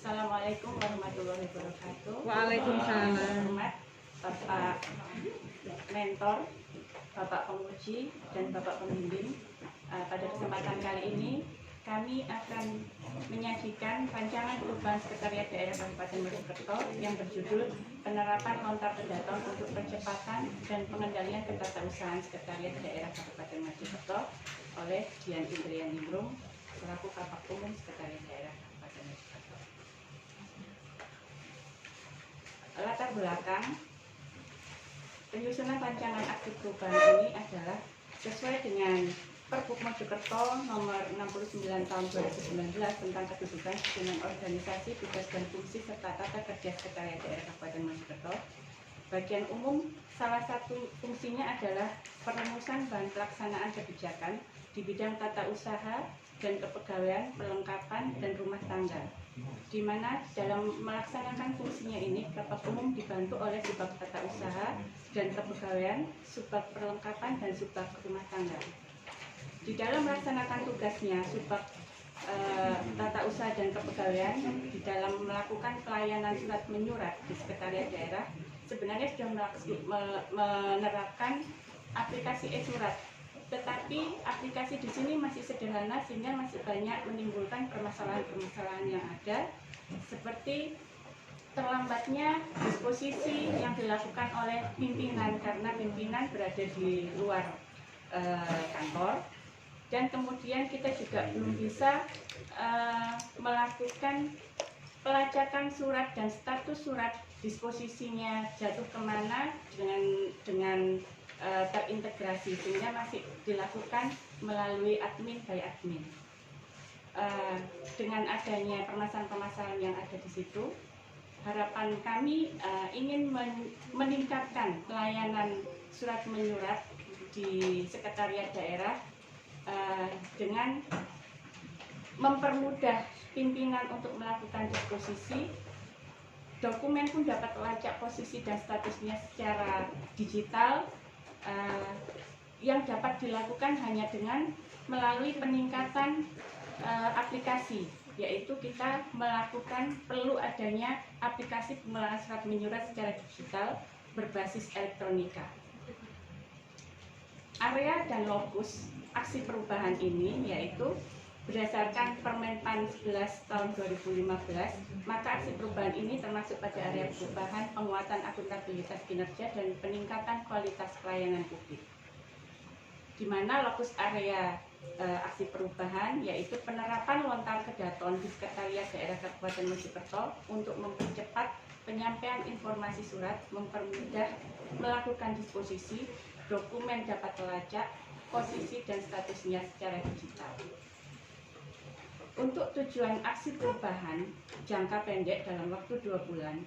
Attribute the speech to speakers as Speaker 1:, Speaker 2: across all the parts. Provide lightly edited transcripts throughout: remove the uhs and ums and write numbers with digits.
Speaker 1: Assalamualaikum warahmatullahi wabarakatuh.
Speaker 2: Waalaikumsalam.
Speaker 1: Hormat Bapak Mentor, Bapak Penguji, dan Bapak Pembimbing. Pada kesempatan kali ini kami akan menyajikan rancangan perubahan Sekretariat Daerah Kabupaten Mojokerto yang berjudul Penerapan Lontar Kedaton untuk Percepatan dan Pengendalian Ketatausahaan Sekretariat Daerah Kabupaten Mojokerto oleh Dian Indrianingrum selaku Kapak Umum Sekretariat Daerah Kabupaten Mojokerto. Latar belakang penyusunan rancangan aksi perubahan ini adalah sesuai dengan Pergub Mojokerto nomor 69 tahun 2019 tentang kedudukan, hubungan organisasi, tugas dan fungsi serta tata kerja Sekretariat Daerah Kabupaten Mojokerto. Bagian umum salah satu fungsinya adalah perumusan bahan pelaksanaan kebijakan di bidang tata usaha dan kepegawaian, perlengkapan dan rumah tangga, di mana dalam melaksanakan fungsinya ini Kapak Umum dibantu oleh Subbag Tata Usaha dan Kepegawaian, Subbag Perlengkapan dan Subbag Rumah Tangga. Di dalam melaksanakan tugasnya Subbag Tata Usaha dan Kepegawaian di dalam melakukan pelayanan surat menyurat di Sekretariat Daerah sebenarnya sudah menerapkan aplikasi e-surat, tetapi aplikasi di sini masih sederhana sehingga masih banyak menimbulkan permasalahan-permasalahan yang ada, seperti terlambatnya disposisi yang dilakukan oleh pimpinan karena pimpinan berada di luar kantor, dan kemudian kita juga belum bisa melakukan pelacakan surat dan status surat disposisinya jatuh kemana dengan terintegrasi, sehingga masih dilakukan melalui admin by admin. Dengan adanya permasalahan-permasalahan yang ada di situ, harapan kami ingin meningkatkan pelayanan surat menyurat di Sekretariat Daerah dengan mempermudah pimpinan untuk melakukan disposisi. Dokumen pun dapat melacak posisi dan statusnya secara digital, yang dapat dilakukan hanya dengan melalui peningkatan aplikasi, yaitu kita perlu adanya aplikasi pengolahan surat menyurat secara digital berbasis elektronika. Area dan lokus aksi perubahan ini yaitu berdasarkan Permenpan 11 tahun 2015, maka aksi perubahan ini termasuk pada area perubahan penguatan akuntabilitas kinerja dan peningkatan kualitas pelayanan publik. Di mana lokus area aksi perubahan yaitu penerapan lontar kedaton di Sekretariat Daerah Kabupaten Mojokerto untuk mempercepat penyampaian informasi surat, mempermudah melakukan disposisi, dokumen dapat melacak posisi dan statusnya secara digital. Untuk tujuan aksi perubahan jangka pendek dalam waktu 2 bulan,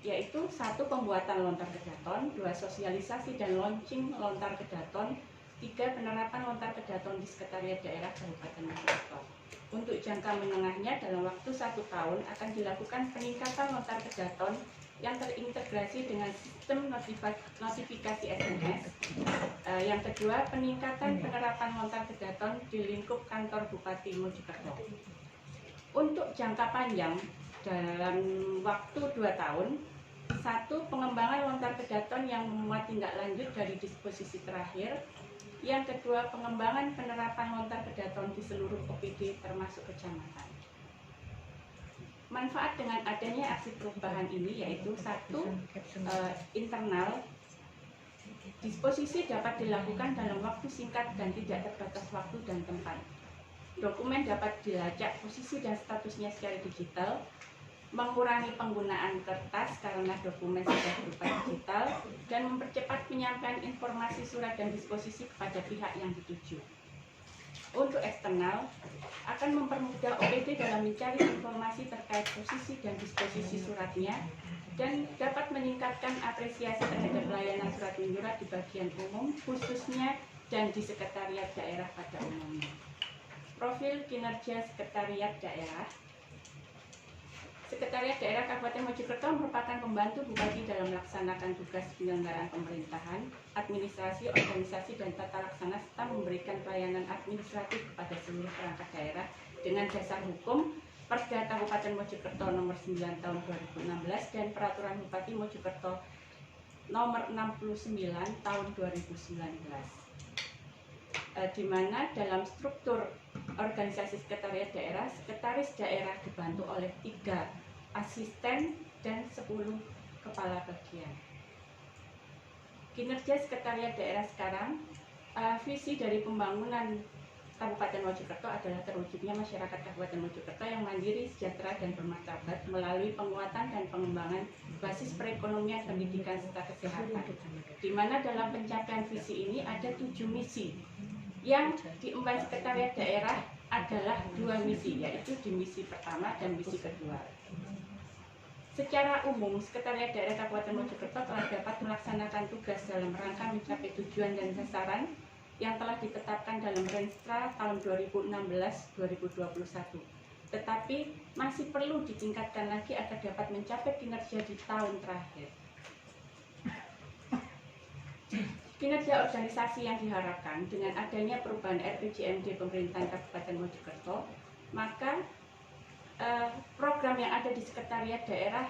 Speaker 1: yaitu 1. Pembuatan lontar kedaton, 2. Sosialisasi dan launching lontar kedaton, 3. Penerapan lontar kedaton di Sekretariat Daerah Kabupaten Mojokerto. Untuk jangka menengahnya dalam waktu 1 tahun akan dilakukan peningkatan lontar kedaton yang terintegrasi dengan sistem notifikasi SMS. Yang kedua, peningkatan penerapan lontar kedaton di lingkup kantor Bupati Mojokerto. Untuk jangka panjang dalam waktu 2 tahun, 1. Pengembangan lontar kedaton yang memuat tindak lanjut dari disposisi terakhir. Yang kedua, pengembangan penerapan lontar kedaton di seluruh OPD termasuk kecamatan. Manfaat dengan adanya aksi perubahan ini yaitu 1. Internal, disposisi dapat dilakukan dalam waktu singkat dan tidak terbatas waktu dan tempat. Dokumen dapat dilacak posisi dan statusnya secara digital, mengurangi penggunaan kertas karena dokumen sudah berupa digital, dan mempercepat penyampaian informasi surat dan disposisi kepada pihak yang dituju. Untuk eksternal, akan mempermudah OPD dalam mencari informasi terkait posisi dan disposisi suratnya dan dapat meningkatkan apresiasi terhadap pelayanan surat menyurat di bagian umum khususnya dan di Sekretariat Daerah pada umumnya. Profil kinerja Sekretariat Daerah. Sekretariat Daerah Kabupaten Mojokerto merupakan pembantu Bupati dalam melaksanakan tugas penyelenggaraan pemerintahan, administrasi, organisasi, dan tata laksana serta memberikan pelayanan administratif kepada seluruh perangkat daerah dengan dasar hukum Perda Kabupaten Mojokerto nomor 9 tahun 2016 dan Peraturan Bupati Mojokerto nomor 69 tahun 2019. Di mana dalam struktur organisasi sekretariat daerah, sekretaris daerah dibantu oleh 3 asisten dan 10 kepala bagian. Kinerja sekretariat daerah sekarang, visi dari pembangunan Kabupaten Mojokerto adalah terwujudnya masyarakat Kabupaten Mojokerto yang mandiri, sejahtera, dan bermartabat melalui penguatan dan pengembangan basis perekonomian, pendidikan, serta kesehatan. Di mana dalam pencapaian visi ini ada 7 misi yang diemban sekretariat daerah adalah 2 misi, yaitu di misi pertama dan misi kedua. Secara umum, sekretariat daerah Kabupaten Mojokerto telah dapat melaksanakan tugas dalam rangka mencapai tujuan dan sasaran yang telah ditetapkan dalam Renstra tahun 2016-2021. Tetapi masih perlu ditingkatkan lagi agar dapat mencapai kinerja di tahun terakhir. Kinerja organisasi yang diharapkan dengan adanya perubahan RPJMD pemerintahan Kabupaten Mojokerto, maka program yang ada di sekretariat daerah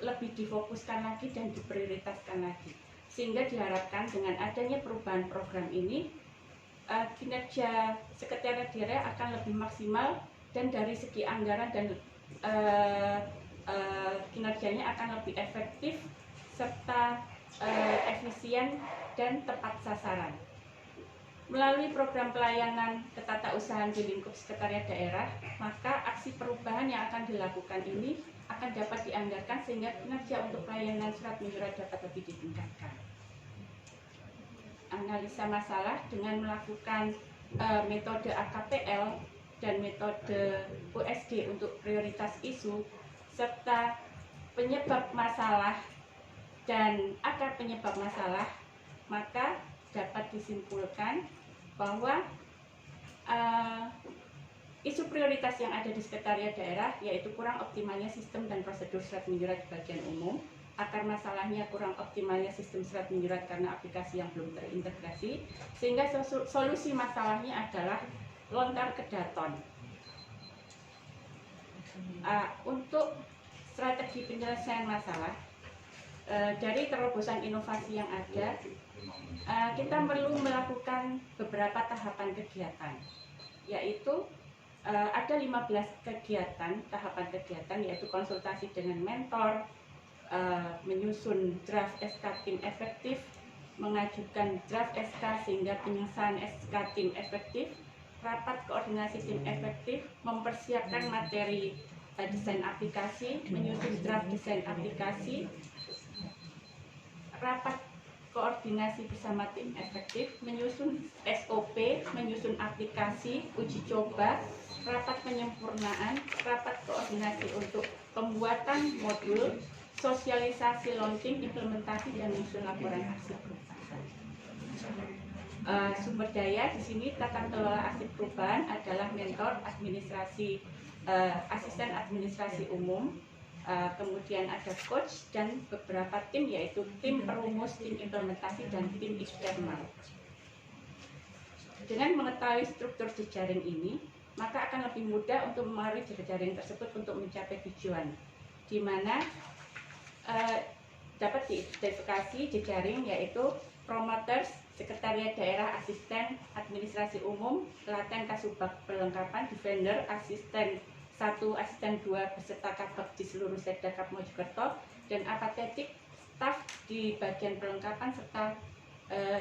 Speaker 1: lebih difokuskan lagi dan diprioritaskan lagi. Sehingga diharapkan dengan adanya perubahan program ini, kinerja sekretariat daerah akan lebih maksimal dan dari segi anggaran dan kinerjanya akan lebih efektif serta efisien dan tepat sasaran. Melalui program pelayanan ketatausahaan di lingkup sekretariat daerah, maka aksi perubahan yang akan dilakukan ini akan dapat dianggarkan sehingga kinerja untuk pelayanan surat menyurat dapat lebih ditingkatkan. Analisa masalah dengan melakukan metode AKPL dan metode USD untuk prioritas isu serta penyebab masalah dan akar penyebab masalah, maka dapat disimpulkan bahwa isu prioritas yang ada di sekretariat daerah yaitu kurang optimalnya sistem dan prosedur surat menyurat di bagian umum, akar masalahnya kurang optimalnya sistem surat menyurat karena aplikasi yang belum terintegrasi, sehingga solusi masalahnya adalah lontar ke daton. Untuk strategi penyelesaian masalah, dari terobosan inovasi yang ada, kita perlu melakukan beberapa tahapan kegiatan, yaitu ada 15 tahapan kegiatan, yaitu konsultasi dengan mentor, menyusun draft SK tim efektif, mengajukan draft SK sehingga pengesahan SK tim efektif, rapat koordinasi tim efektif, mempersiapkan materi desain aplikasi, menyusun draft desain aplikasi, rapat koordinasi bersama tim efektif, menyusun SOP, menyusun aplikasi, uji coba, rapat penyempurnaan, rapat koordinasi untuk pembuatan modul, sosialisasi launching, implementasi, dan menyusun laporan aksi perubahan. Sumber daya di sini tata kelola aksi perubahan adalah mentor, administrasi, asisten administrasi umum, kemudian ada coach dan beberapa tim, yaitu tim perumus, tim implementasi, dan tim eksternal. Dengan mengetahui struktur jejaring ini, maka akan lebih mudah untuk memengaruhi jejaring tersebut untuk mencapai tujuan, di mana dapat diidentifikasi jejaring yaitu promoters, sekretariat daerah, asisten administrasi umum, telaten kasubag perlengkapan, defender, asisten 1, asisten 2 beserta kabag di seluruh Sekda Kap Mojokerto, dan apatetik staf di bagian perlengkapan serta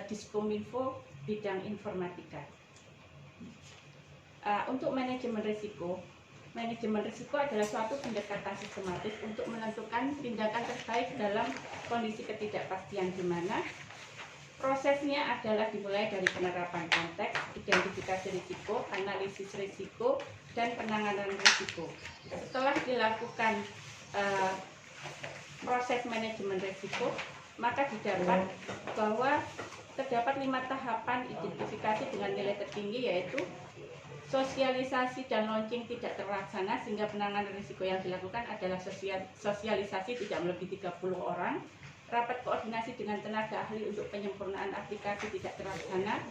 Speaker 1: Diskominfo bidang informatika. Untuk manajemen risiko adalah suatu pendekatan sistematis untuk menentukan tindakan terbaik dalam kondisi ketidakpastian, di mana prosesnya adalah dimulai dari penerapan konteks, identifikasi risiko, analisis risiko, dan penanganan risiko. Setelah dilakukan proses manajemen risiko, maka didapat bahwa terdapat 5 tahapan identifikasi dengan nilai tertinggi, yaitu sosialisasi dan launching tidak terlaksana sehingga penanganan risiko yang dilakukan adalah sosialisasi tidak melebihi 30 orang, rapat koordinasi dengan tenaga ahli untuk penyempurnaan aplikasi tidak terlaksana,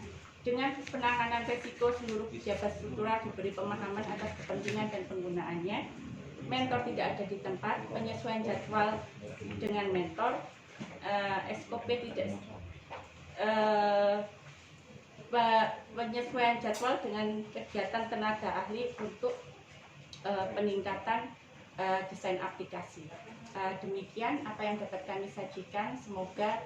Speaker 1: Dengan penanganan risiko, seluruh pejabat struktural diberi pemahaman atas kepentingan dan penggunaannya. Mentor tidak ada di tempat, penyesuaian jadwal dengan mentor, SKP tidak penyesuaian jadwal dengan kegiatan tenaga ahli untuk peningkatan desain aplikasi. Demikian apa yang dapat kami sajikan. Semoga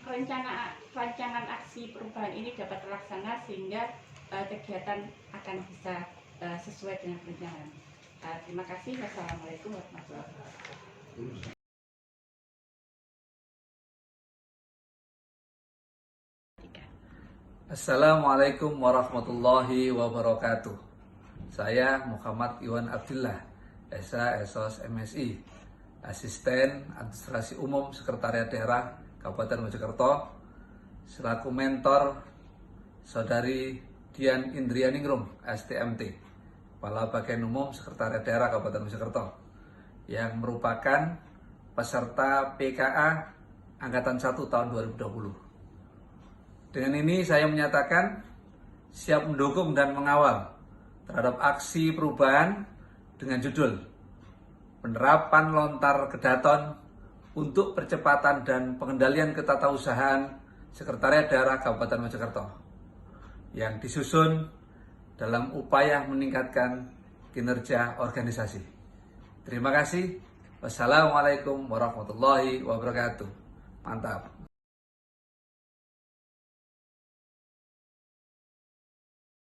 Speaker 1: rancangan aksi perubahan ini dapat terlaksana sehingga kegiatan akan bisa sesuai dengan rencana. Terima kasih. Wassalamualaikum warahmatullahi wabarakatuh.
Speaker 2: Assalamualaikum warahmatullahi wabarakatuh. Saya Muhammad Iwan Abdillah, SH MSI, Asisten Administrasi Umum Sekretariat Daerah Kabupaten Mojokerto, selaku mentor Saudari Dian Indrianingrum, STMT, Kepala Bagian Umum Sekretariat Daerah Kabupaten Mojokerto, yang merupakan peserta PKA Angkatan 1 tahun 2020. Dengan ini saya menyatakan siap mendukung dan mengawal terhadap aksi perubahan dengan judul Penerapan Lontar Kedaton untuk Percepatan dan Pengendalian Ketatausahaan Sekretariat Daerah Kabupaten Mojokerto, yang disusun dalam upaya meningkatkan kinerja organisasi. Terima kasih. Wassalamualaikum warahmatullahi wabarakatuh. Mantap.